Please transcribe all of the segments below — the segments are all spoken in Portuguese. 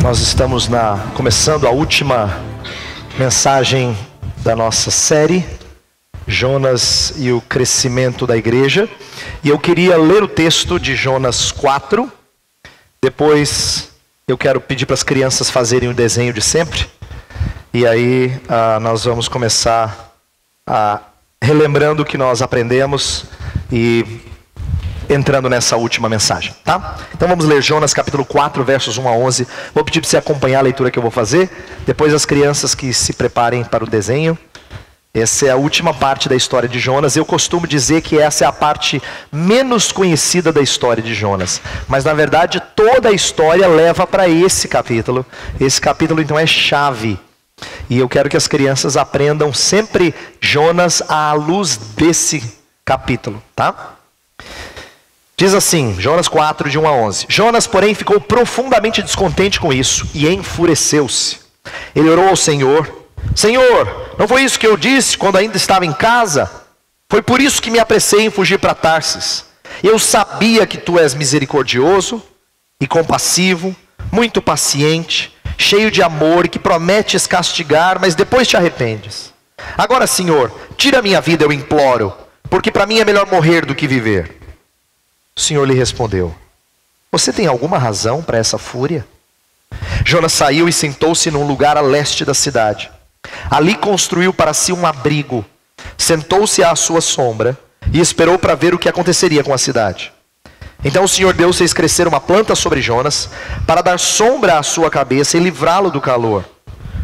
Nós estamos começando a última mensagem da nossa série, Jonas e o crescimento da igreja. E eu queria ler o texto de Jonas 4. Depois eu quero pedir para as crianças fazerem o desenho de sempre. E aí nós vamos começar relembrando o que nós aprendemos e entrando nessa última mensagem, tá? Então vamos ler Jonas capítulo 4, versos 1 a 11. Vou pedir para você acompanhar a leitura que eu vou fazer. Depois as crianças que se preparem para o desenho. Essa é a última parte da história de Jonas. Eu costumo dizer que essa é a parte menos conhecida da história de Jonas. Mas na verdade toda a história leva para esse capítulo. Esse capítulo então é chave. E eu quero que as crianças aprendam sempre Jonas à luz desse capítulo, tá? Diz assim, Jonas 4, de 1 a 11. Jonas, porém, ficou profundamente descontente com isso e enfureceu-se. Ele orou ao Senhor. Senhor, não foi isso que eu disse quando ainda estava em casa? Foi por isso que me apressei em fugir para Tarsis. Eu sabia que tu és misericordioso e compassivo, muito paciente, cheio de amor e que prometes castigar, mas depois te arrependes. Agora, Senhor, tira a minha vida, eu imploro, porque para mim é melhor morrer do que viver. O Senhor lhe respondeu: você tem alguma razão para essa fúria? Jonas saiu e sentou-se num lugar a leste da cidade. Ali construiu para si um abrigo, sentou-se à sua sombra e esperou para ver o que aconteceria com a cidade. Então o Senhor Deus fez crescer uma planta sobre Jonas, para dar sombra à sua cabeça e livrá-lo do calor,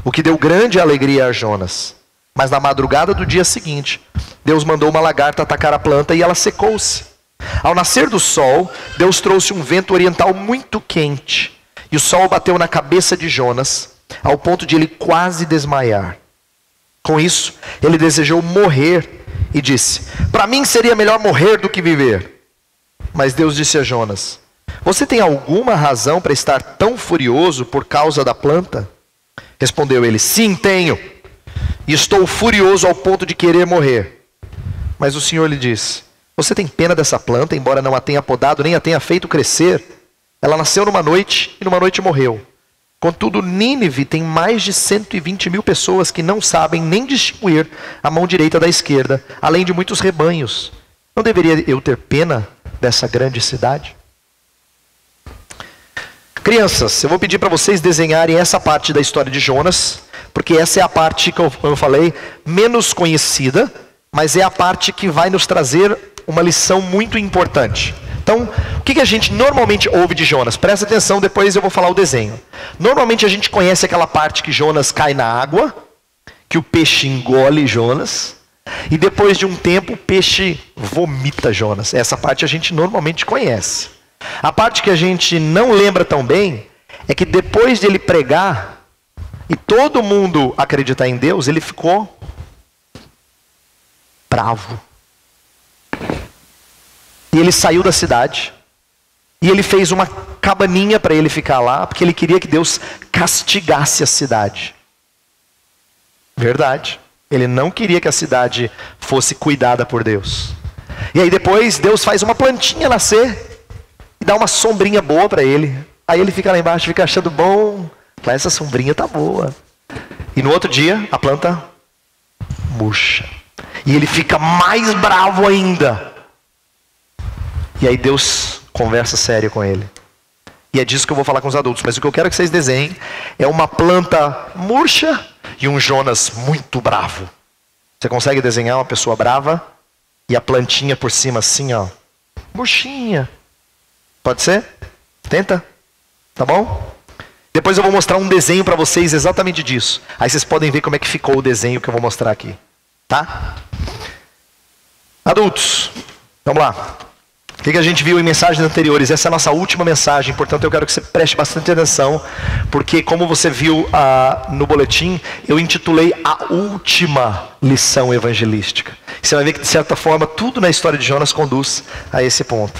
o que deu grande alegria a Jonas. Mas na madrugada do dia seguinte, Deus mandou uma lagarta atacar a planta e ela secou-se. Ao nascer do sol, Deus trouxe um vento oriental muito quente, e o sol bateu na cabeça de Jonas, ao ponto de ele quase desmaiar. Com isso, ele desejou morrer e disse: para mim seria melhor morrer do que viver. Mas Deus disse a Jonas: você tem alguma razão para estar tão furioso por causa da planta? Respondeu ele: sim, tenho, e estou furioso ao ponto de querer morrer. Mas o Senhor lhe disse: você tem pena dessa planta, embora não a tenha podado, nem a tenha feito crescer? Ela nasceu numa noite e numa noite morreu. Contudo, Nínive tem mais de 120 mil pessoas que não sabem nem distinguir a mão direita da esquerda, além de muitos rebanhos. Não deveria eu ter pena dessa grande cidade? Crianças, eu vou pedir para vocês desenharem essa parte da história de Jonas, porque essa é a parte que eu falei, menos conhecida, mas é a parte que vai nos trazer uma lição muito importante. Então, o que a gente normalmente ouve de Jonas? Presta atenção, depois eu vou falar o desenho. Normalmente a gente conhece aquela parte que Jonas cai na água, que o peixe engole Jonas, e depois de um tempo o peixe vomita Jonas. Essa parte a gente normalmente conhece. A parte que a gente não lembra tão bem é que depois de ele pregar e todo mundo acreditar em Deus, ele ficou bravo. E ele saiu da cidade. E ele fez uma cabaninha para ele ficar lá, porque ele queria que Deus castigasse a cidade. Verdade. Ele não queria que a cidade fosse cuidada por Deus. E aí depois Deus faz uma plantinha nascer e dá uma sombrinha boa para ele. Aí ele fica lá embaixo, fica achando bom. Lá essa sombrinha tá boa. E no outro dia a planta murcha. E ele fica mais bravo ainda. E aí Deus conversa sério com ele. E é disso que eu vou falar com os adultos. Mas o que eu quero que vocês desenhem é uma planta murcha e um Jonas muito bravo. Você consegue desenhar uma pessoa brava e a plantinha por cima assim, ó, murchinha? Pode ser? Tenta? Tá bom? Depois eu vou mostrar um desenho para vocês exatamente disso. Aí vocês podem ver como é que ficou o desenho que eu vou mostrar aqui. Tá? Adultos, vamos lá. O que a gente viu em mensagens anteriores? Essa é a nossa última mensagem, portanto eu quero que você preste bastante atenção, porque como você viu no boletim, eu intitulei a última lição evangelística. Você vai ver que de certa forma tudo na história de Jonas conduz a esse ponto.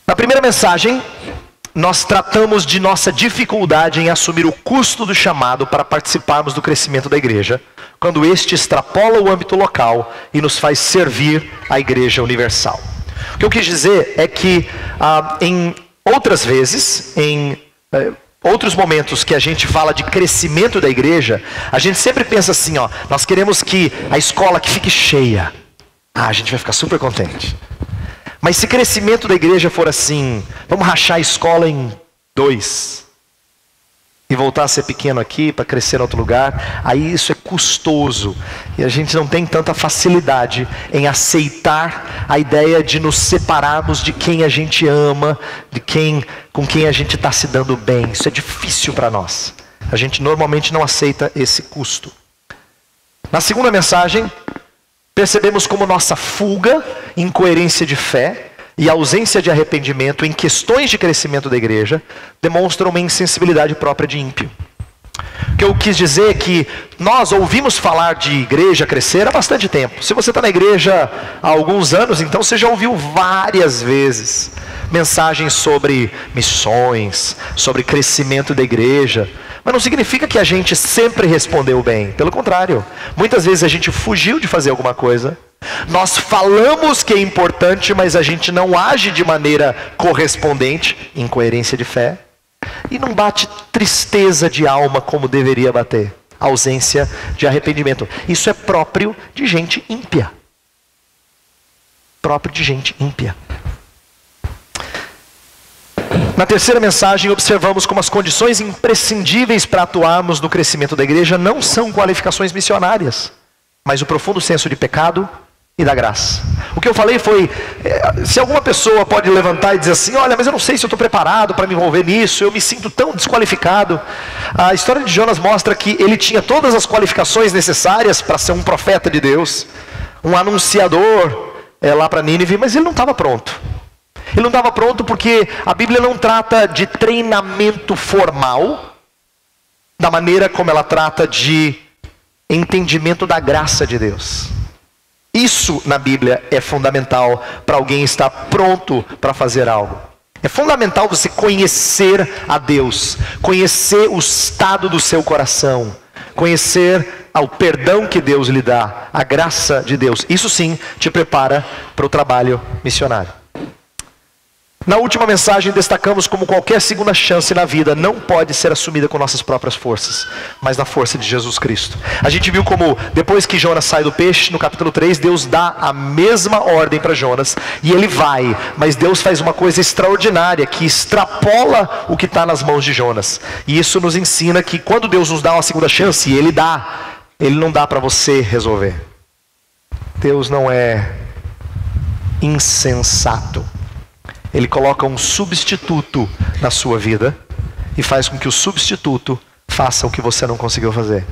Na primeira mensagem, nós tratamos de nossa dificuldade em assumir o custo do chamado para participarmos do crescimento da igreja, quando este extrapola o âmbito local e nos faz servir a igreja universal. O que eu quis dizer é que em outras vezes, em outros momentos que a gente fala de crescimento da igreja, a gente sempre pensa assim, ó, nós queremos que a escola que fique cheia. A gente vai ficar super contente. Mas se crescimento da igreja for assim, vamos rachar a escola em 2 e voltar a ser pequeno aqui para crescer em outro lugar, aí isso é custoso e a gente não tem tanta facilidade em aceitar a ideia de nos separarmos de quem a gente ama, com quem a gente está se dando bem. Isso é difícil para nós. A gente normalmente não aceita esse custo. Na segunda mensagem, percebemos como nossa fuga, incoerência de fé e ausência de arrependimento em questões de crescimento da igreja demonstram uma insensibilidade própria de ímpio. O que eu quis dizer é que nós ouvimos falar de igreja crescer há bastante tempo. Se você está na igreja há alguns anos, então você já ouviu várias vezes mensagens sobre missões, sobre crescimento da igreja. Mas não significa que a gente sempre respondeu bem. Pelo contrário, muitas vezes a gente fugiu de fazer alguma coisa. Nós falamos que é importante, mas a gente não age de maneira correspondente, incoerência de fé. E não bate tristeza de alma como deveria bater, ausência de arrependimento. Isso é próprio de gente ímpia. Próprio de gente ímpia. Na terceira mensagem, observamos como as condições imprescindíveis para atuarmos no crescimento da igreja não são qualificações missionárias, mas o profundo senso de pecado e da graça. O que eu falei foi, se alguma pessoa pode levantar e dizer assim, olha, mas eu não sei se eu estou preparado para me envolver nisso, eu me sinto tão desqualificado. A história de Jonas mostra que ele tinha todas as qualificações necessárias para ser um profeta de Deus, um anunciador lá para Nínive, mas ele não estava pronto. Ele não estava pronto porque a Bíblia não trata de treinamento formal, da maneira como ela trata de entendimento da graça de Deus. Isso na Bíblia é fundamental para alguém estar pronto para fazer algo. É fundamental você conhecer a Deus, conhecer o estado do seu coração, conhecer o perdão que Deus lhe dá, a graça de Deus. Isso sim te prepara para o trabalho missionário. Na última mensagem destacamos como qualquer segunda chance na vida não pode ser assumida com nossas próprias forças, mas na força de Jesus Cristo. A gente viu como depois que Jonas sai do peixe, no capítulo 3, Deus dá a mesma ordem para Jonas e ele vai, mas Deus faz uma coisa extraordinária que extrapola o que está nas mãos de Jonas. E isso nos ensina que quando Deus nos dá uma segunda chance, Ele não dá para você resolver. Deus não é insensato. Ele coloca um substituto na sua vida e faz com que o substituto faça o que você não conseguiu fazer.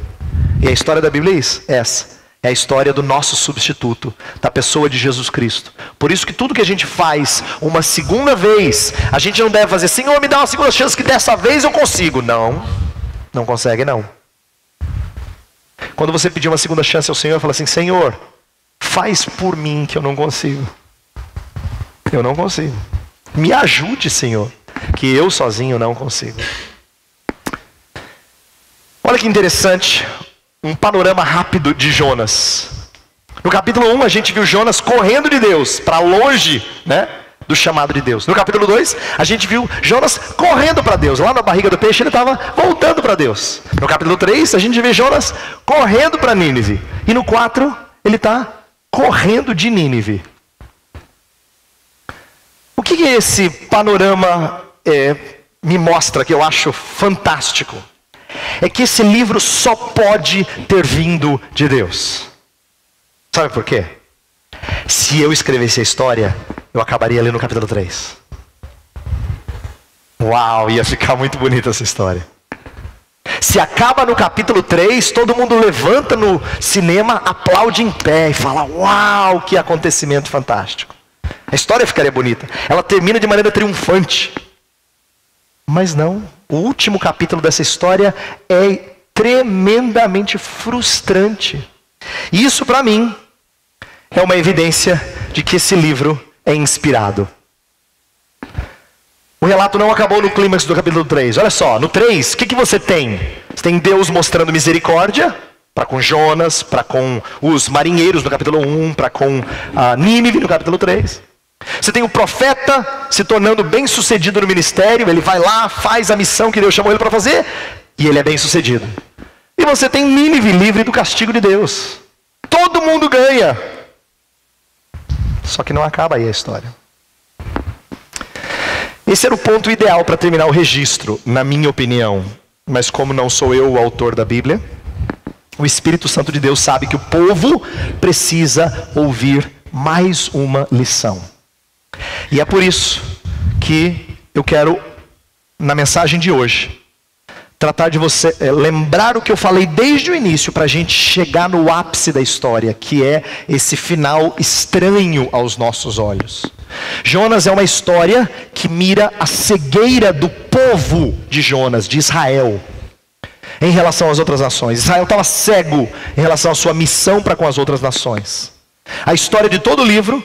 E a história da Bíblia é essa. É a história do nosso substituto, da pessoa de Jesus Cristo. Por isso que tudo que a gente faz uma segunda vez, a gente não deve fazer, Senhor, me dá uma segunda chance que dessa vez eu consigo. Não consegue não. Quando você pedir uma segunda chance ao Senhor, fala assim, Senhor, faz por mim que eu não consigo. Eu não consigo. Me ajude, Senhor, que eu sozinho não consigo. Olha que interessante, um panorama rápido de Jonas. No capítulo 1 a gente viu Jonas correndo de Deus, para longe, do chamado de Deus. No capítulo 2 a gente viu Jonas correndo para Deus. Lá na barriga do peixe ele estava voltando para Deus. No capítulo 3 a gente vê Jonas correndo para Nínive. E no 4 ele está correndo de Nínive. O que esse panorama me mostra, que eu acho fantástico? É que esse livro só pode ter vindo de Deus. Sabe por quê? Se eu escrevesse a história, eu acabaria ali no capítulo 3. Uau, ia ficar muito bonita essa história. Se acaba no capítulo 3, todo mundo levanta no cinema, aplaude em pé e fala, uau, que acontecimento fantástico. A história ficaria bonita. Ela termina de maneira triunfante. Mas não. O último capítulo dessa história é tremendamente frustrante. E isso para mim é uma evidência de que esse livro é inspirado. O relato não acabou no clímax do capítulo 3. Olha só, no 3, o que você tem? Você tem Deus mostrando misericórdia para com Jonas, para com os marinheiros no capítulo 1, para com Nínive no capítulo 3. Você tem o profeta se tornando bem sucedido no ministério, ele vai lá, faz a missão que Deus chamou ele para fazer, e ele é bem sucedido. E você tem Nínive livre do castigo de Deus. Todo mundo ganha. Só que não acaba aí a história. Esse era o ponto ideal para terminar o registro, na minha opinião. Mas como não sou eu o autor da Bíblia, o Espírito Santo de Deus sabe que o povo precisa ouvir mais uma lição. E é por isso que eu quero, na mensagem de hoje, tratar de você lembrar o que eu falei desde o início, para a gente chegar no ápice da história, que é esse final estranho aos nossos olhos. Jonas é uma história que mira a cegueira do povo de Jonas, de Israel, em relação às outras nações. Israel estava cego em relação à sua missão para com as outras nações. A história de todo o livro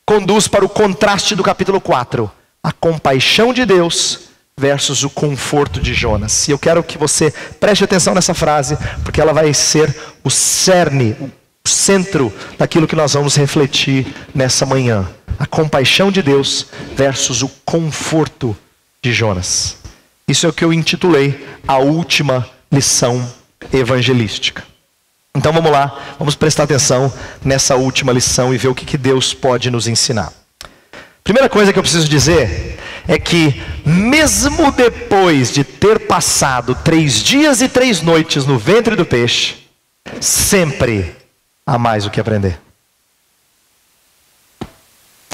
conduz para o contraste do capítulo 4, a compaixão de Deus versus o conforto de Jonas. E eu quero que você preste atenção nessa frase, porque ela vai ser o cerne, o centro daquilo que nós vamos refletir nessa manhã. A compaixão de Deus versus o conforto de Jonas. Isso é o que eu intitulei a última lição evangelística. Então vamos lá, vamos prestar atenção nessa última lição e ver o que Deus pode nos ensinar. Primeira coisa que eu preciso dizer é que mesmo depois de ter passado 3 dias e 3 noites no ventre do peixe, sempre há mais o que aprender.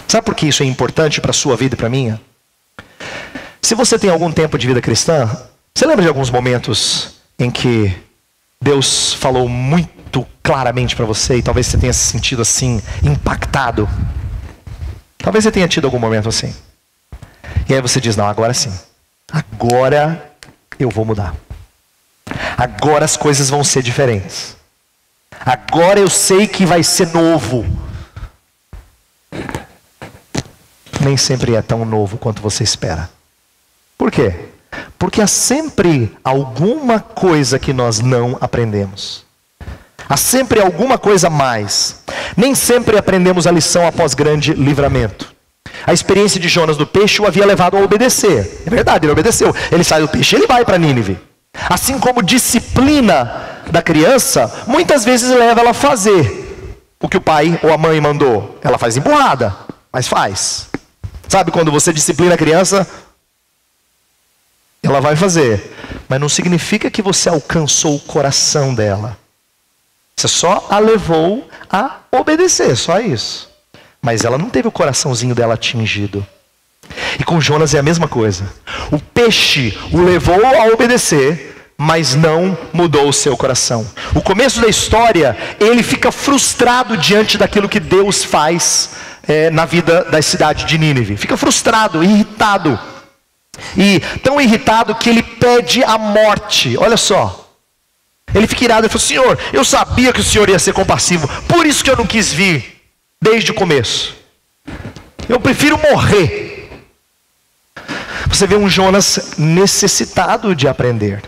Sabe por que isso é importante para a sua vida e para a minha? Se você tem algum tempo de vida cristã, você lembra de alguns momentos em que Deus falou muito claramente para você e talvez você tenha se sentido assim, impactado? Talvez você tenha tido algum momento assim. E aí você diz, não, agora sim. Agora eu vou mudar. Agora as coisas vão ser diferentes. Agora eu sei que vai ser novo. Nem sempre é tão novo quanto você espera. Por quê? Porque há sempre alguma coisa que nós não aprendemos. Há sempre alguma coisa a mais. Nem sempre aprendemos a lição após grande livramento. A experiência de Jonas do peixe o havia levado a obedecer. É verdade, ele obedeceu. Ele sai do peixe, ele vai para Nínive. Assim como disciplina da criança, muitas vezes leva ela a fazer o que o pai ou a mãe mandou. Ela faz empurrada, mas faz. Sabe quando você disciplina a criança? Ela vai fazer. Mas não significa que você alcançou o coração dela. Você só a levou a obedecer, só isso. Mas ela não teve o coraçãozinho dela atingido. E com Jonas é a mesma coisa. O peixe o levou a obedecer, mas não mudou o seu coração. O começo da história, ele fica frustrado diante daquilo que Deus faz na vida da cidade de Nínive. Fica frustrado, irritado. E tão irritado que ele pede a morte. Olha só. Ele fica irado e fala, Senhor, eu sabia que o Senhor ia ser compassivo. Por isso que eu não quis vir desde o começo. Eu prefiro morrer. Você vê um Jonas necessitado de aprender.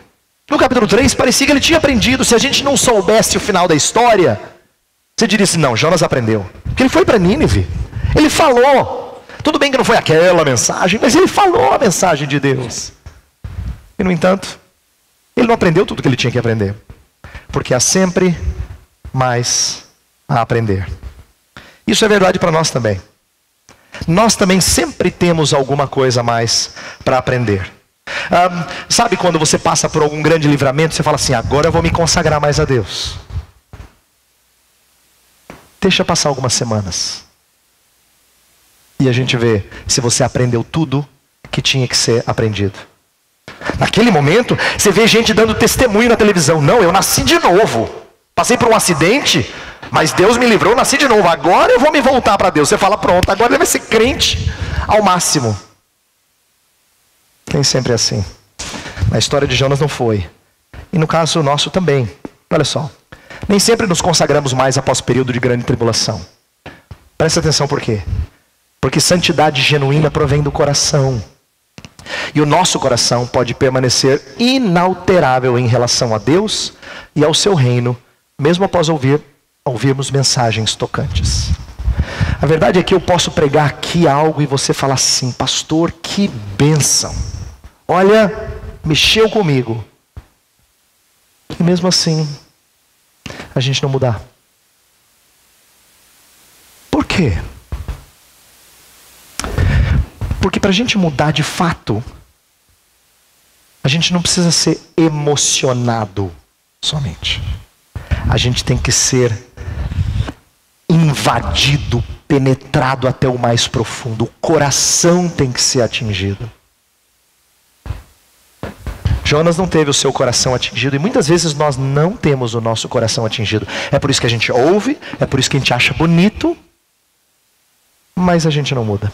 No capítulo 3 parecia que ele tinha aprendido. Se a gente não soubesse o final da história, você diria assim, não, Jonas aprendeu. Porque ele foi para Nínive. Ele falou. Tudo bem que não foi aquela mensagem, mas ele falou a mensagem de Deus. E no entanto, ele não aprendeu tudo que ele tinha que aprender. Porque há sempre mais a aprender. Isso é verdade para nós também. Nós também sempre temos alguma coisa a mais para aprender. Sabe quando você passa por algum grande livramento, você fala assim, agora eu vou me consagrar mais a Deus. Deixa passar algumas semanas. E a gente vê se você aprendeu tudo que tinha que ser aprendido. Naquele momento, você vê gente dando testemunho na televisão. Não, eu nasci de novo. Passei por um acidente, mas Deus me livrou, eu nasci de novo. Agora eu vou me voltar para Deus. Você fala, pronto, agora ele vai ser crente ao máximo. Nem sempre é assim. Na história de Jonas não foi. E no caso nosso também. Olha só. Nem sempre nos consagramos mais após período de grande tribulação. Presta atenção por quê? Porque santidade genuína provém do coração. E o nosso coração pode permanecer inalterável em relação a Deus e ao seu reino, mesmo após ouvirmos mensagens tocantes. A verdade é que eu posso pregar aqui algo e você falar assim: pastor, que bênção. Olha, mexeu comigo. E mesmo assim, a gente não mudar. Por quê? Porque para a gente mudar de fato, a gente não precisa ser emocionado somente. A gente tem que ser invadido, penetrado até o mais profundo. O coração tem que ser atingido. Jonas não teve o seu coração atingido, e muitas vezes nós não temos o nosso coração atingido. É por isso que a gente ouve, é por isso que a gente acha bonito, mas a gente não muda.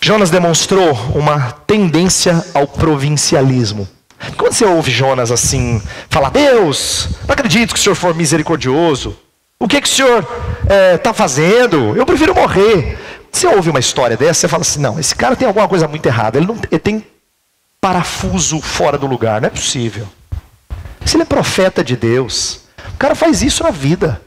Jonas demonstrou uma tendência ao provincialismo. Quando você ouve Jonas assim, falar: Deus, não acredito que o Senhor for misericordioso. O que o Senhor está fazendo? Eu prefiro morrer. Você ouve uma história dessa, você fala assim: não, esse cara tem alguma coisa muito errada. Ele tem parafuso fora do lugar, não é possível. Se ele é profeta de Deus, o cara faz isso na vida.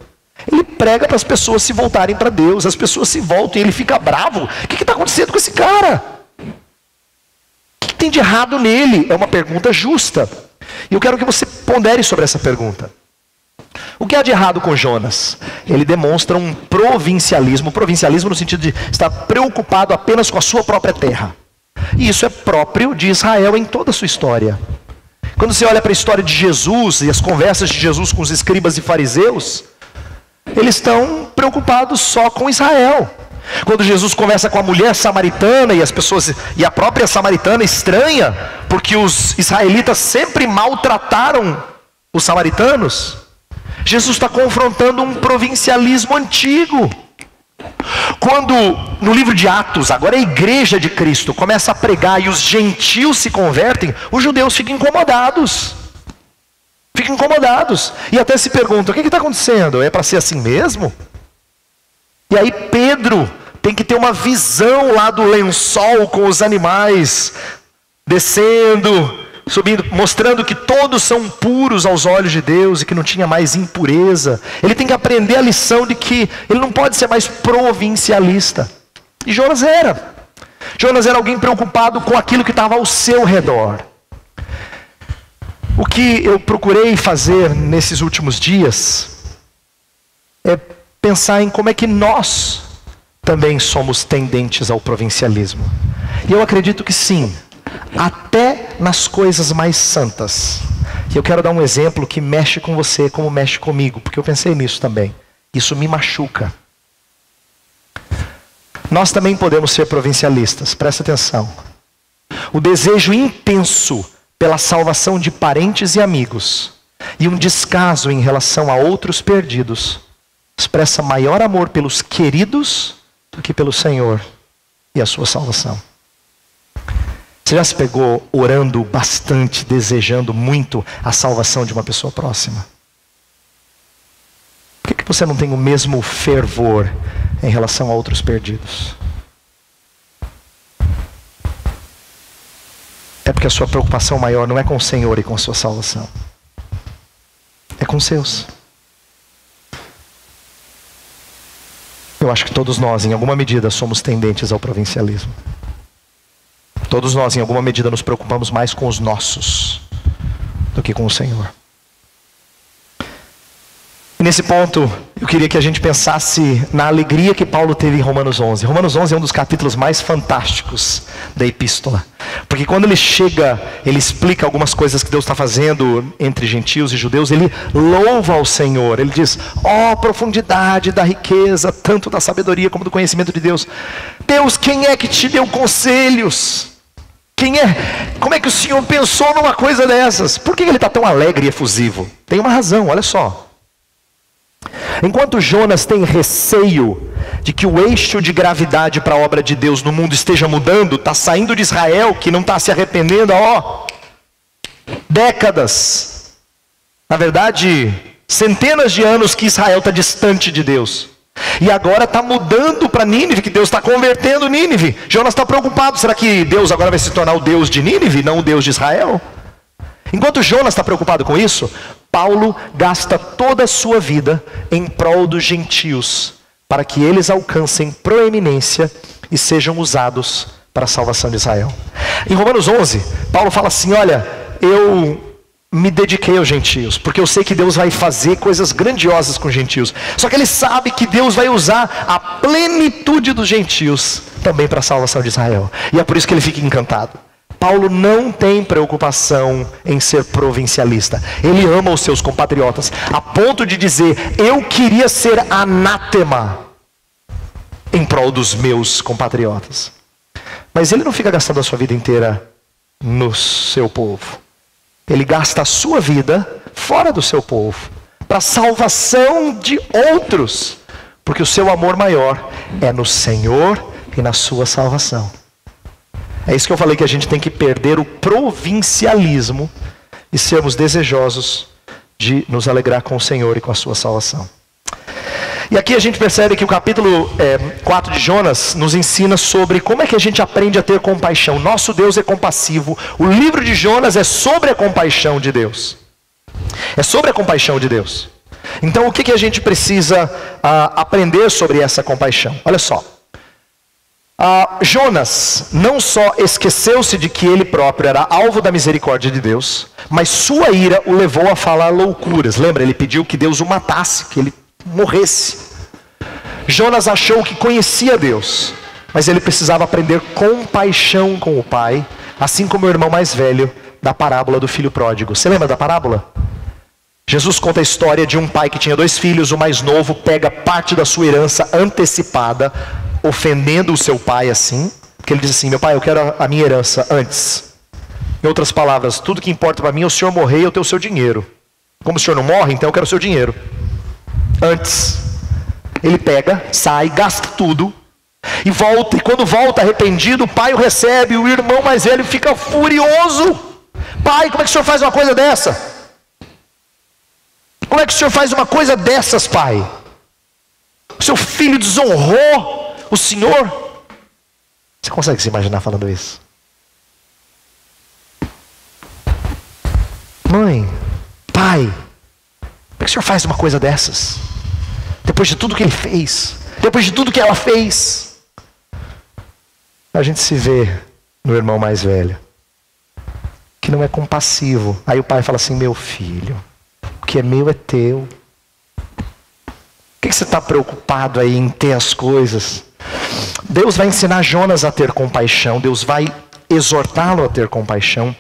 Ele prega para as pessoas se voltarem para Deus, as pessoas se voltam e ele fica bravo. O que está acontecendo com esse cara? O que tem de errado nele? É uma pergunta justa. E eu quero que você pondere sobre essa pergunta. O que há de errado com Jonas? Ele demonstra um provincialismo. Provincialismo no sentido de estar preocupado apenas com a sua própria terra. E isso é próprio de Israel em toda a sua história. Quando você olha para a história de Jesus e as conversas de Jesus com os escribas e fariseus, eles estão preocupados só com Israel. Quando Jesus conversa com a mulher samaritana e a própria samaritana estranha, porque os israelitas sempre maltrataram os samaritanos, Jesus está confrontando um provincialismo antigo. Quando no livro de Atos, agora a igreja de Cristo começa a pregar e os gentios se convertem, os judeus ficam incomodados. Ficam incomodados. E até se perguntam: o que está acontecendo? É para ser assim mesmo? E aí Pedro tem que ter uma visão lá do lençol com os animais descendo, subindo, mostrando que todos são puros aos olhos de Deus e que não tinha mais impureza. Ele tem que aprender a lição de que ele não pode ser mais provincialista. E Jonas era. Jonas era alguém preocupado com aquilo que estava ao seu redor. O que eu procurei fazer nesses últimos dias é pensar em como é que nós também somos tendentes ao provincialismo. E eu acredito que sim, até nas coisas mais santas. E eu quero dar um exemplo que mexe com você como mexe comigo, porque eu pensei nisso também. Isso me machuca. Nós também podemos ser provincialistas, presta atenção. O desejo intenso pela salvação de parentes e amigos, e um descaso em relação a outros perdidos, expressa maior amor pelos queridos do que pelo Senhor e a sua salvação. Você já se pegou orando bastante, desejando muito a salvação de uma pessoa próxima? Por que você não tem o mesmo fervor em relação a outros perdidos? É porque a sua preocupação maior não é com o Senhor e com a sua salvação. É com os seus. Eu acho que todos nós, em alguma medida, somos tendentes ao provincialismo. Todos nós, em alguma medida, nos preocupamos mais com os nossos do que com o Senhor. E nesse ponto, eu queria que a gente pensasse na alegria que Paulo teve em Romanos 11. Romanos 11 é um dos capítulos mais fantásticos da epístola. Porque quando ele chega, ele explica algumas coisas que Deus está fazendo entre gentios e judeus. Ele louva ao Senhor. Ele diz: ó, profundidade da riqueza, tanto da sabedoria como do conhecimento de Deus. Deus, quem é que te deu conselhos? Como é que o Senhor pensou numa coisa dessas? Por que ele está tão alegre e efusivo? Tem uma razão, olha só. Enquanto Jonas tem receio de que o eixo de gravidade para a obra de Deus no mundo esteja mudando, está saindo de Israel, que não está se arrependendo há décadas, na verdade, centenas de anos que Israel está distante de Deus. E agora está mudando para Nínive, que Deus está convertendo Nínive. Jonas está preocupado, será que Deus agora vai se tornar o Deus de Nínive, não o Deus de Israel? Enquanto Jonas está preocupado com isso, Paulo gasta toda a sua vida em prol dos gentios, para que eles alcancem proeminência e sejam usados para a salvação de Israel. Em Romanos 11, Paulo fala assim: olha, eu me dediquei aos gentios, porque eu sei que Deus vai fazer coisas grandiosas com os gentios. Só que ele sabe que Deus vai usar a plenitude dos gentios também para a salvação de Israel. E é por isso que ele fica encantado. Paulo não tem preocupação em ser provincialista. Ele ama os seus compatriotas, a ponto de dizer: eu queria ser anátema em prol dos meus compatriotas. Mas ele não fica gastando a sua vida inteira no seu povo. Ele gasta a sua vida fora do seu povo, para a salvação de outros, porque o seu amor maior é no Senhor e na sua salvação. É isso que eu falei, que a gente tem que perder o provincialismo e sermos desejosos de nos alegrar com o Senhor e com a sua salvação. E aqui a gente percebe que o capítulo 4 de Jonas nos ensina sobre como é que a gente aprende a ter compaixão. Nosso Deus é compassivo. O livro de Jonas é sobre a compaixão de Deus. É sobre a compaixão de Deus. Então o que a gente precisa aprender sobre essa compaixão? Olha só. Jonas não só esqueceu-se de que ele próprio era alvo da misericórdia de Deus, mas sua ira o levou a falar loucuras. Lembra? Ele pediu que Deus o matasse, que ele morresse. Jonas achou que conhecia Deus, mas ele precisava aprender compaixão com o pai, assim como o irmão mais velho da parábola do filho pródigo. Você lembra da parábola? Jesus conta a história de um pai que tinha 2 filhos. O mais novo pega parte da sua herança antecipada, ofendendo o seu pai assim, porque ele diz assim: meu pai, eu quero a minha herança antes. Em outras palavras, tudo que importa para mim é o senhor morrer e eu ter o seu dinheiro. Como o senhor não morre, então eu quero o seu dinheiro antes. Ele pega, sai, gasta tudo e volta. E quando volta arrependido, o pai o recebe. E o irmão mais velho fica furioso: pai, como é que o senhor faz uma coisa dessa? Como é que o senhor faz uma coisa dessas, pai? O seu filho desonrou o senhor. Você consegue se imaginar falando isso? Mãe, pai, como é que o senhor faz uma coisa dessas? Depois de tudo que ele fez, depois de tudo que ela fez. A gente se vê no irmão mais velho, que não é compassivo. Aí o pai fala assim: meu filho, o que é meu é teu. Por que você está preocupado aí em ter as coisas? Deus vai ensinar Jonas a ter compaixão. Deus vai exortá-lo a ter compaixão.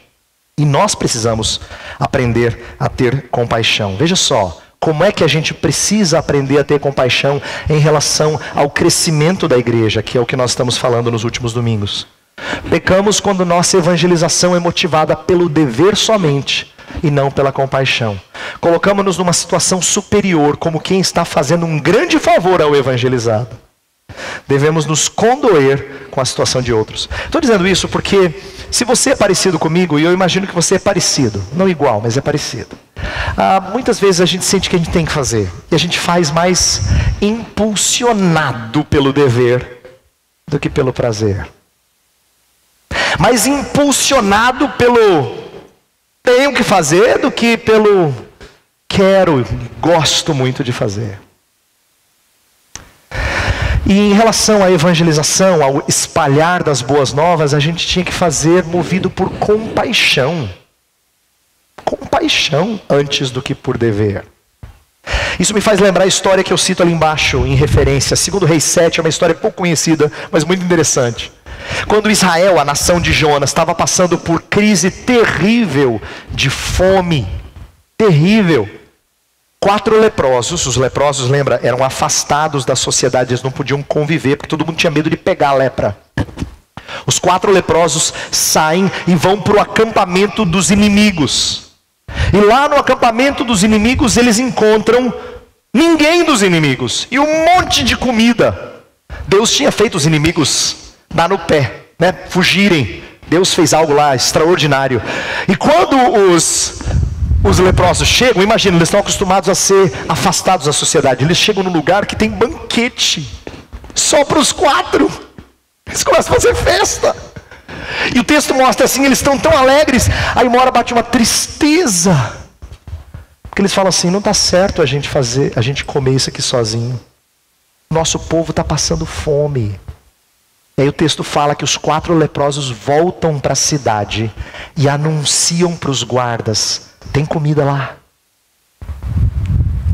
E nós precisamos aprender a ter compaixão. Veja só, como é que a gente precisa aprender a ter compaixão em relação ao crescimento da igreja, que é o que nós estamos falando nos últimos domingos. Pecamos quando nossa evangelização é motivada pelo dever somente e não pela compaixão. Colocamos-nos numa situação superior, como quem está fazendo um grande favor ao evangelizado. Devemos nos condoer com a situação de outros. Estou dizendo isso porque, se você é parecido comigo, e eu imagino que você é parecido, não igual, mas é parecido, muitas vezes a gente sente que a gente tem que fazer, e a gente faz mais impulsionado pelo dever do que pelo prazer. Mais impulsionado pelo tenho que fazer do que pelo quero, gosto muito de fazer. E em relação à evangelização, ao espalhar das boas novas, a gente tinha que fazer movido por compaixão. Compaixão antes do que por dever. Isso me faz lembrar a história que eu cito ali embaixo, em referência. 2 Reis 7, é uma história pouco conhecida, mas muito interessante. Quando Israel, a nação de Jonas, estava passando por crise terrível de fome. Terrível. 4 leprosos, os leprosos, lembra, eram afastados da sociedade, eles não podiam conviver, porque todo mundo tinha medo de pegar a lepra. Os 4 leprosos saem e vão para o acampamento dos inimigos. E lá no acampamento dos inimigos, eles encontram ninguém dos inimigos, e um monte de comida. Deus tinha feito os inimigos dar no pé, né, fugirem. Deus fez algo lá extraordinário. E quando os leprosos chegam, imagina, eles estão acostumados a ser afastados da sociedade. Eles chegam num lugar que tem banquete, só para os 4. Eles começam a fazer festa. E o texto mostra assim, eles estão tão alegres. Aí uma hora bate uma tristeza. Porque eles falam assim, não está certo a gente comer isso aqui sozinho. Nosso povo está passando fome. E aí o texto fala que os 4 leprosos voltam para a cidade e anunciam para os guardas, tem comida lá.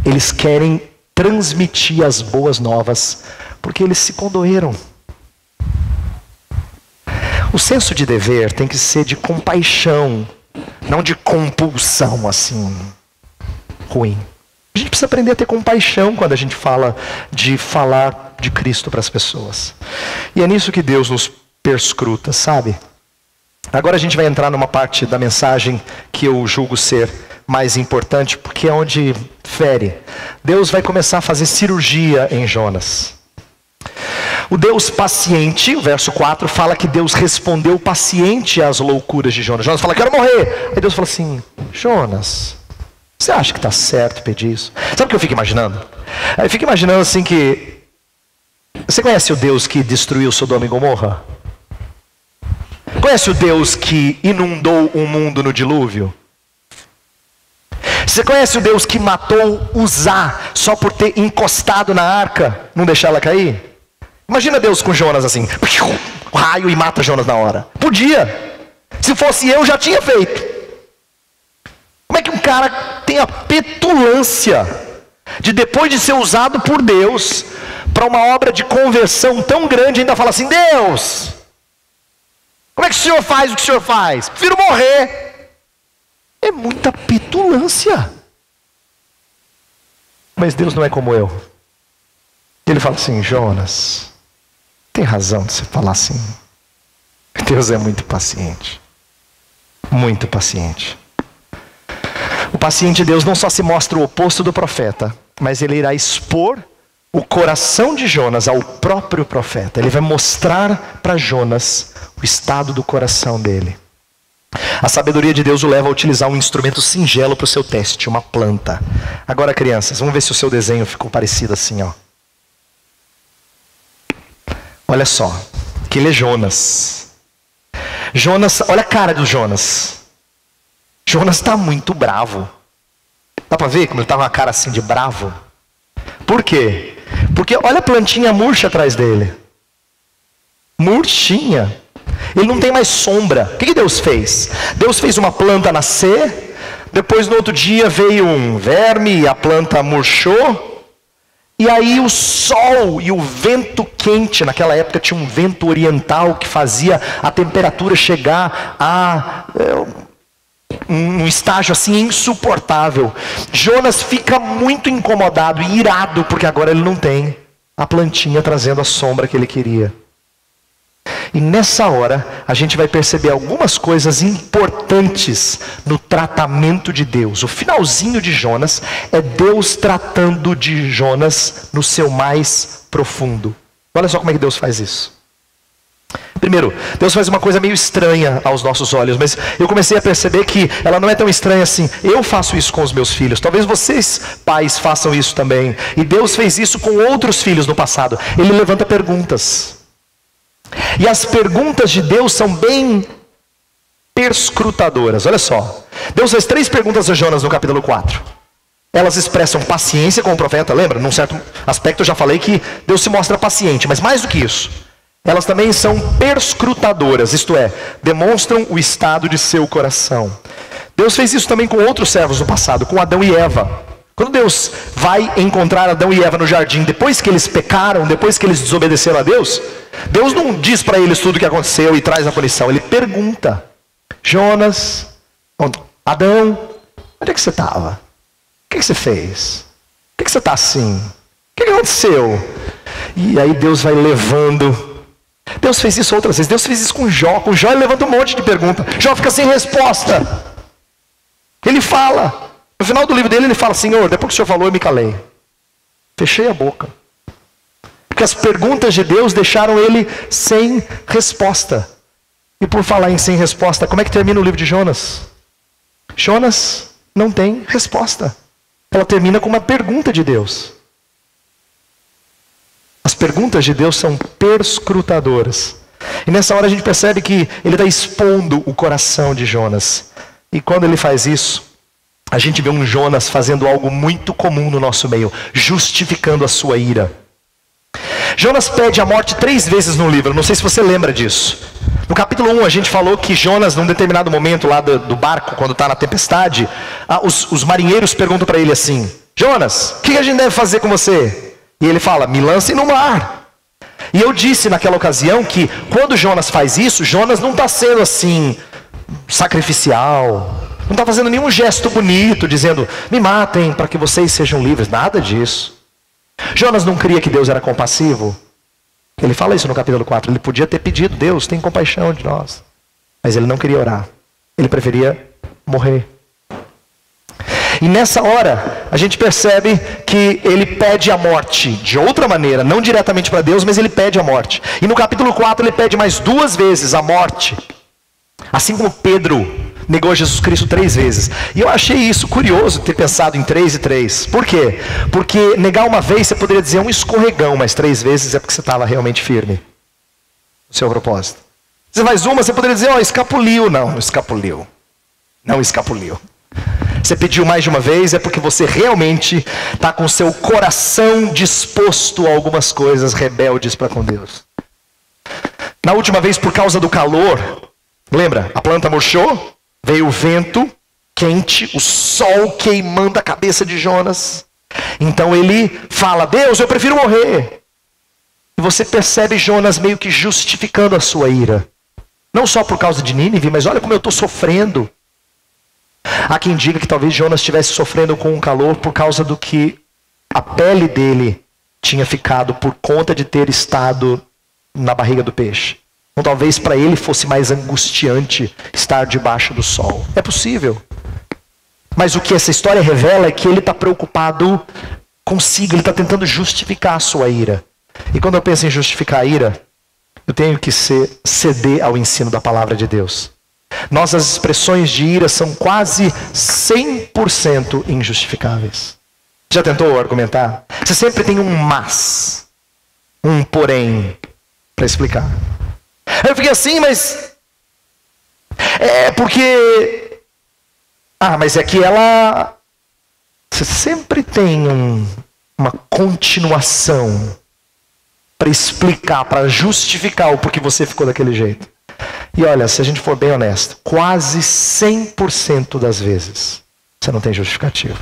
Eles querem transmitir as boas novas, porque eles se condoeram. O senso de dever tem que ser de compaixão, não de compulsão assim, ruim. A gente precisa aprender a ter compaixão quando a gente fala de falar de Cristo para as pessoas. E é nisso que Deus nos perscruta, sabe? Agora a gente vai entrar numa parte da mensagem que eu julgo ser mais importante, porque é onde fere. Deus vai começar a fazer cirurgia em Jonas. O Deus paciente, o verso 4, fala que Deus respondeu paciente às loucuras de Jonas. Jonas fala, quero morrer. Aí Deus fala assim, Jonas, você acha que está certo pedir isso? Sabe o que eu fico imaginando? Eu fico imaginando assim que... Você conhece o Deus que destruiu Sodoma e Gomorra? Conhece o Deus que inundou o mundo no dilúvio? Você conhece o Deus que matou Uzá só por ter encostado na arca, não deixar ela cair? Imagina Deus com Jonas assim, raio e mata Jonas na hora. Podia. Se fosse eu, já tinha feito. Como é que um cara tem a petulância de, depois de ser usado por Deus para uma obra de conversão tão grande, ainda fala assim, Deus, como é que o Senhor faz o que o Senhor faz? Prefiro morrer. É muita petulância. Mas Deus não é como eu. Ele fala assim, Jonas, tem razão de você falar assim. Deus é muito paciente. Muito paciente. O paciente Deus não só se mostra o oposto do profeta, mas ele irá expor o coração de Jonas ao próprio profeta. Ele vai mostrar para Jonas o estado do coração dele. A sabedoria de Deus o leva a utilizar um instrumento singelo para o seu teste, uma planta. Agora, crianças, vamos ver se o seu desenho ficou parecido assim, ó. Olha só, aquele é Jonas. Jonas, olha a cara do Jonas. Jonas está muito bravo. Dá para ver como ele está com uma cara assim de bravo? Por quê? Porque olha a plantinha murcha atrás dele. Murchinha. Ele não tem mais sombra. O que Deus fez? Deus fez uma planta nascer. Depois no outro dia veio um verme e a planta murchou. E aí o sol e o vento quente, naquela época tinha um vento oriental que fazia a temperatura chegar a um estágio assim insuportável. Jonas fica muito incomodado e irado, porque agora ele não tem a plantinha trazendo a sombra que ele queria. E nessa hora, a gente vai perceber algumas coisas importantes no tratamento de Deus. O finalzinho de Jonas é Deus tratando de Jonas no seu mais profundo. Olha só como é que Deus faz isso. Primeiro, Deus faz uma coisa meio estranha aos nossos olhos, mas eu comecei a perceber que ela não é tão estranha assim. Eu faço isso com os meus filhos, talvez vocês, pais, façam isso também. E Deus fez isso com outros filhos no passado. Ele levanta perguntas. E as perguntas de Deus são bem perscrutadoras. Olha só, Deus fez 3 perguntas a Jonas no capítulo 4. Elas expressam paciência com o profeta. Lembra? Num certo aspecto eu já falei que Deus se mostra paciente, mas mais do que isso, elas também são perscrutadoras, isto é, demonstram o estado de seu coração. Deus fez isso também com outros servos no passado, com Adão e Eva. Quando Deus vai encontrar Adão e Eva no jardim, depois que eles pecaram, depois que eles desobedeceram a Deus, Deus não diz para eles tudo o que aconteceu e traz a punição. Ele pergunta, Jonas, Adão, onde é que você estava? O que você fez? Por que você está assim? O que aconteceu? E aí Deus vai levando. Deus fez isso outras vezes. Deus fez isso com Jó. Com Jó ele levanta um monte de pergunta. Jó fica sem resposta. Ele fala. No final do livro dele ele fala, Senhor, depois que o Senhor falou eu me calei. Fechei a boca. Porque as perguntas de Deus deixaram ele sem resposta. E por falar em sem resposta, como é que termina o livro de Jonas? Jonas não tem resposta. Ela termina com uma pergunta de Deus. As perguntas de Deus são perscrutadoras. E nessa hora a gente percebe que ele está expondo o coração de Jonas. E quando ele faz isso, a gente vê um Jonas fazendo algo muito comum no nosso meio, justificando a sua ira. Jonas pede a morte 3 vezes no livro, não sei se você lembra disso. No capítulo 1 a gente falou que Jonas, num determinado momento lá do barco, quando está na tempestade, os marinheiros perguntam para ele assim: Jonas, o que a gente deve fazer com você? E ele fala: me lancem no mar. E eu disse naquela ocasião que quando Jonas faz isso, Jonas não está sendo assim, sacrificial, não está fazendo nenhum gesto bonito, dizendo, me matem para que vocês sejam livres, nada disso. Jonas não cria que Deus era compassivo? Ele fala isso no capítulo 4, ele podia ter pedido, Deus, tem compaixão de nós. Mas ele não queria orar, ele preferia morrer. E nessa hora, a gente percebe que ele pede a morte de outra maneira, não diretamente para Deus, mas ele pede a morte. E no capítulo 4 ele pede mais 2 vezes a morte. Assim como Pedro negou Jesus Cristo 3 vezes. E eu achei isso curioso, ter pensado em 3 e 3. Por quê? Porque negar uma vez você poderia dizer um escorregão, mas 3 vezes é porque você estava realmente firme no seu propósito. Você faz uma, você poderia dizer, ó, escapuliu. Não escapuliu. Não escapuliu. Você pediu mais de uma vez, é porque você realmente está com seu coração disposto a algumas coisas rebeldes para com Deus. Na última vez, por causa do calor, lembra? A planta murchou, veio o vento quente, o sol queimando a cabeça de Jonas. Então ele fala, Deus, eu prefiro morrer. E você percebe Jonas meio que justificando a sua ira. Não só por causa de Nínive, mas olha como eu estou sofrendo. Há quem diga que talvez Jonas estivesse sofrendo com um calor por causa do que a pele dele tinha ficado por conta de ter estado na barriga do peixe. Então talvez para ele fosse mais angustiante estar debaixo do sol. É possível. Mas o que essa história revela é que ele está preocupado consigo, ele está tentando justificar a sua ira. E quando eu penso em justificar a ira, eu tenho que ceder ao ensino da palavra de Deus. Nossas expressões de ira são quase 100% injustificáveis. Já tentou argumentar? Você sempre tem um mas, um porém, para explicar. Eu fiquei assim, mas... É porque... mas é que ela... Você sempre tem uma continuação para explicar, para justificar o porquê você ficou daquele jeito. E olha, se a gente for bem honesto, quase 100% das vezes você não tem justificativo.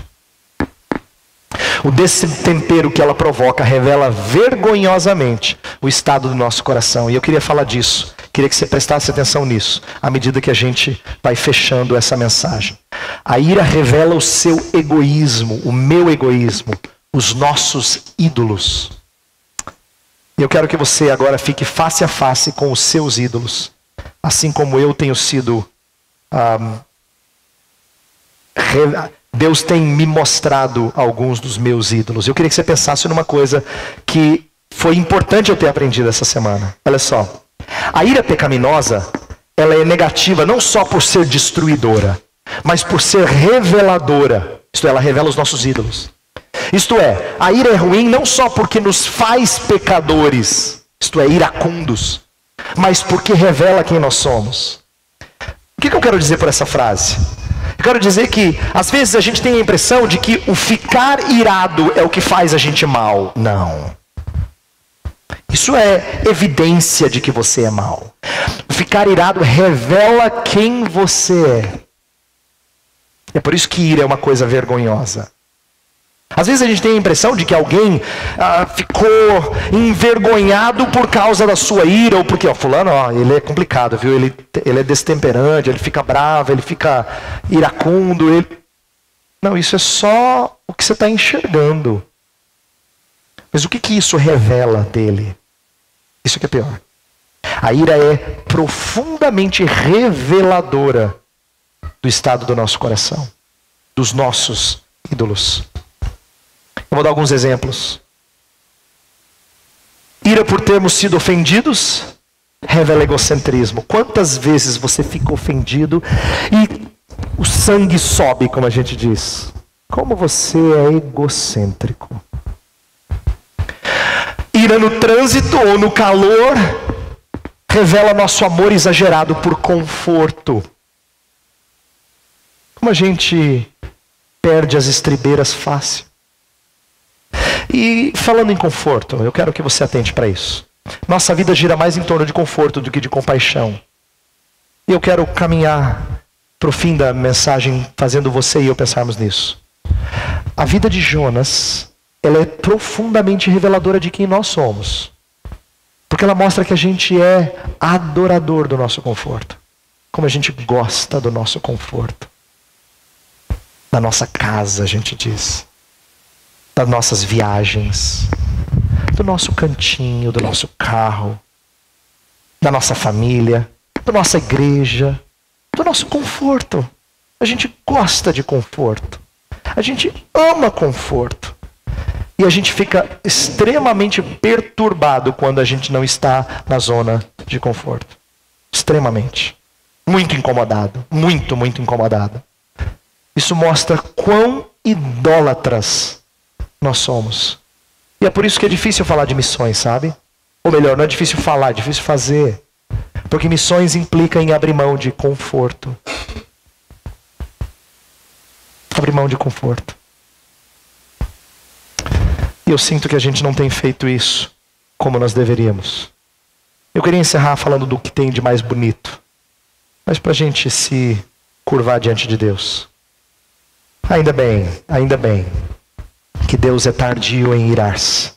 O destempero que ela provoca revela vergonhosamente o estado do nosso coração. E eu queria falar disso, queria que você prestasse atenção nisso, à medida que a gente vai fechando essa mensagem. A ira revela o seu egoísmo, o meu egoísmo, os nossos ídolos. E eu quero que você agora fique face a face com os seus ídolos. Assim como eu tenho sido... Deus tem me mostrado alguns dos meus ídolos. Eu queria que você pensasse numa coisa que foi importante eu ter aprendido essa semana. Olha só. A ira pecaminosa, ela é negativa não só por ser destruidora, mas por ser reveladora. Isto é, ela revela os nossos ídolos. Isto é, a ira é ruim não só porque nos faz pecadores, isto é, iracundos, mas porque revela quem nós somos. O que eu quero dizer por essa frase? Eu quero dizer que, às vezes, a gente tem a impressão de que o ficar irado é o que faz a gente mal. Não. Isso é evidência de que você é mal. O ficar irado revela quem você é. É por isso que ira é uma coisa vergonhosa. Às vezes a gente tem a impressão de que alguém ficou envergonhado por causa da sua ira, ou porque, fulano, ele é complicado, viu? Ele é destemperante, ele fica bravo, ele fica iracundo. Não, isso é só o que você está enxergando. Mas o que isso revela dele? Isso que é pior. A ira é profundamente reveladora do estado do nosso coração, dos nossos ídolos. Eu vou dar alguns exemplos. Ira por termos sido ofendidos revela egocentrismo. Quantas vezes você fica ofendido e o sangue sobe, como a gente diz? Como você é egocêntrico. Ira no trânsito ou no calor revela nosso amor exagerado por conforto. Como a gente perde as estribeiras fácil. E falando em conforto, eu quero que você atente para isso. Nossa vida gira mais em torno de conforto do que de compaixão. E eu quero caminhar para o fim da mensagem fazendo você e eu pensarmos nisso. A vida de Jonas, ela é profundamente reveladora de quem nós somos. Porque ela mostra que a gente é adorador do nosso conforto. Como a gente gosta do nosso conforto. Da nossa casa, a gente diz. Das nossas viagens. Do nosso cantinho, do nosso carro. Da nossa família. Da nossa igreja. Do nosso conforto. A gente gosta de conforto. A gente ama conforto. E a gente fica extremamente perturbado quando a gente não está na zona de conforto. Extremamente. Muito incomodado. Muito, muito incomodado. Isso mostra quão idólatras nós somos. E é por isso que é difícil falar de missões, sabe? Ou melhor, não é difícil falar, é difícil fazer. Porque missões implica em abrir mão de conforto. Abrir mão de conforto. E eu sinto que a gente não tem feito isso como nós deveríamos. Eu queria encerrar falando do que tem de mais bonito. Mas para a gente se curvar diante de Deus. Ainda bem que Deus é tardio em irar-se.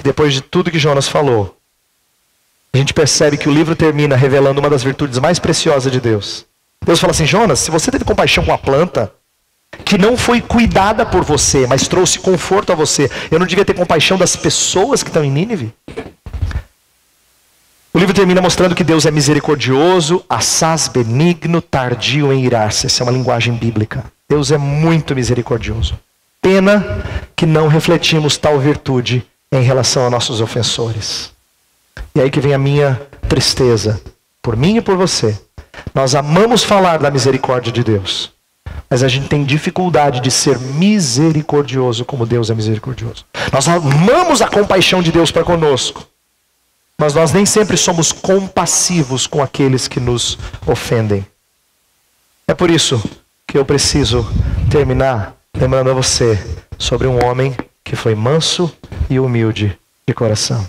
Depois de tudo que Jonas falou, a gente percebe que o livro termina revelando uma das virtudes mais preciosas de Deus. Deus fala assim: Jonas, se você teve compaixão com a planta, que não foi cuidada por você, mas trouxe conforto a você, eu não devia ter compaixão das pessoas que estão em Nínive? O livro termina mostrando que Deus é misericordioso, assaz benigno, tardio em irar-se. Essa é uma linguagem bíblica. Deus é muito misericordioso. Pena que não refletimos tal virtude em relação a nossos ofensores. E aí que vem a minha tristeza, por mim e por você. Nós amamos falar da misericórdia de Deus, mas a gente tem dificuldade de ser misericordioso como Deus é misericordioso. Nós amamos a compaixão de Deus para conosco, mas nós nem sempre somos compassivos com aqueles que nos ofendem. É por isso que eu preciso terminar lembrando a você sobre um homem que foi manso e humilde de coração.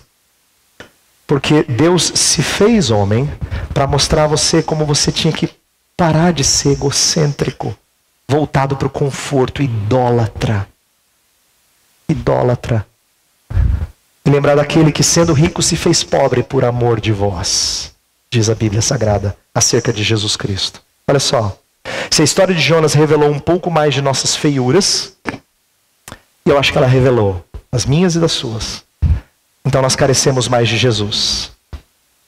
Porque Deus se fez homem para mostrar a você como você tinha que parar de ser egocêntrico, voltado para o conforto, idólatra. Idólatra. E lembrar daquele que, sendo rico, se fez pobre por amor de vós, diz a Bíblia Sagrada acerca de Jesus Cristo. Olha só, se a história de Jonas revelou um pouco mais de nossas feiuras, e eu acho que ela revelou as minhas e das suas, então nós carecemos mais de Jesus,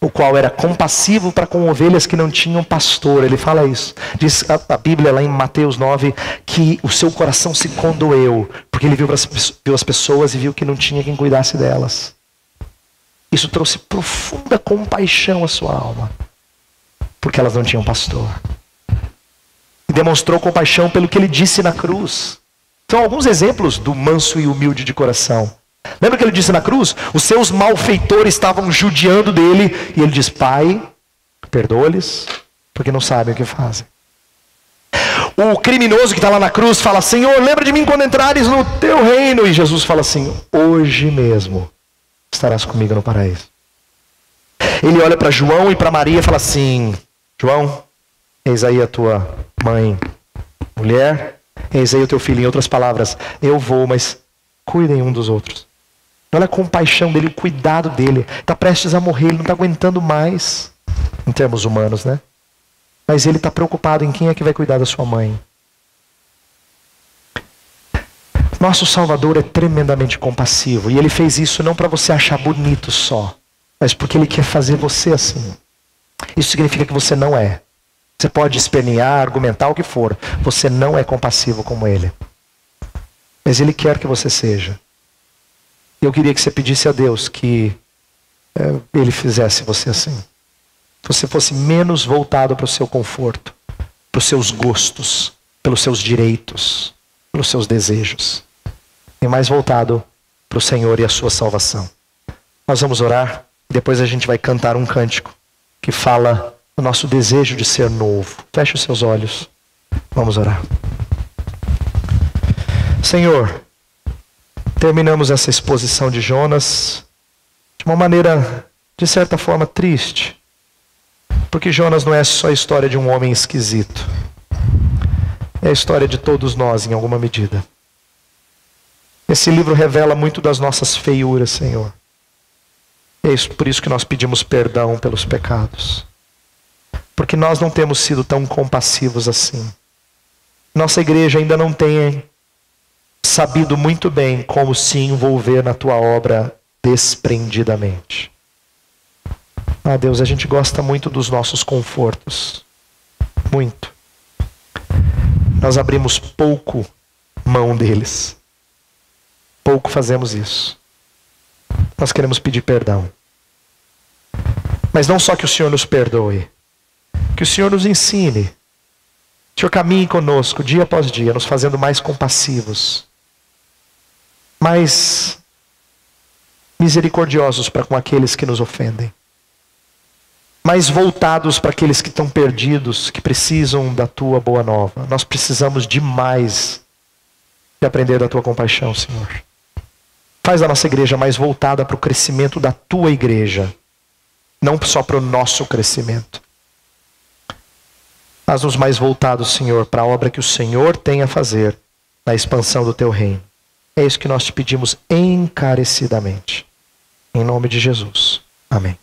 o qual era compassivo para com ovelhas que não tinham pastor. Ele fala isso. Diz a Bíblia lá em Mateus 9 que o seu coração se condoeu, porque ele viu as pessoas e viu que não tinha quem cuidasse delas. Isso trouxe profunda compaixão à sua alma, porque elas não tinham pastor. E demonstrou compaixão pelo que ele disse na cruz. São alguns exemplos do manso e humilde de coração. Lembra que ele disse na cruz? Os seus malfeitores estavam judiando dele. E ele diz: Pai, perdoa-lhes, porque não sabem o que fazem. O criminoso que está lá na cruz fala: Senhor, lembra de mim quando entrares no teu reino. E Jesus fala assim: hoje mesmo estarás comigo no paraíso. Ele olha para João e para Maria e fala assim: João, eis aí a tua mãe. Mulher, eis aí o teu filho. Em outras palavras, eu vou, mas cuidem um dos outros. Olha a compaixão dele, o cuidado dele. Está prestes a morrer, ele não está aguentando mais. Em termos humanos, né? Mas ele está preocupado em quem é que vai cuidar da sua mãe. Nosso Salvador é tremendamente compassivo. E ele fez isso não para você achar bonito só, mas porque ele quer fazer você assim. Isso significa que você não é. Você pode espernear, argumentar o que for. Você não é compassivo como ele. Mas ele quer que você seja. Eu queria que você pedisse a Deus que ele fizesse você assim. Que você fosse menos voltado para o seu conforto, para os seus gostos, pelos seus direitos, pelos seus desejos. E mais voltado para o Senhor e a sua salvação. Nós vamos orar e depois a gente vai cantar um cântico que fala do nosso desejo de ser novo. Feche os seus olhos. Vamos orar. Senhor, terminamos essa exposição de Jonas de uma maneira, de certa forma, triste. Porque Jonas não é só a história de um homem esquisito. É a história de todos nós, em alguma medida. Esse livro revela muito das nossas feiuras, Senhor. É por isso que nós pedimos perdão pelos pecados. Porque nós não temos sido tão compassivos assim. Nossa igreja ainda não tem sabido muito bem como se envolver na tua obra desprendidamente. Ah, Deus, a gente gosta muito dos nossos confortos. Muito. Nós abrimos pouco mão deles. Pouco fazemos isso. Nós queremos pedir perdão. Mas não só que o Senhor nos perdoe, que o Senhor nos ensine. Que o Senhor caminhe conosco dia após dia, nos fazendo mais compassivos, mais misericordiosos para com aqueles que nos ofendem, mais voltados para aqueles que estão perdidos, que precisam da tua boa nova. Nós precisamos demais de aprender da tua compaixão, Senhor. Faz a nossa igreja mais voltada para o crescimento da tua igreja, não só para o nosso crescimento. Faz-nos mais voltados, Senhor, para a obra que o Senhor tem a fazer na expansão do teu reino. É isso que nós te pedimos encarecidamente. Em nome de Jesus. Amém.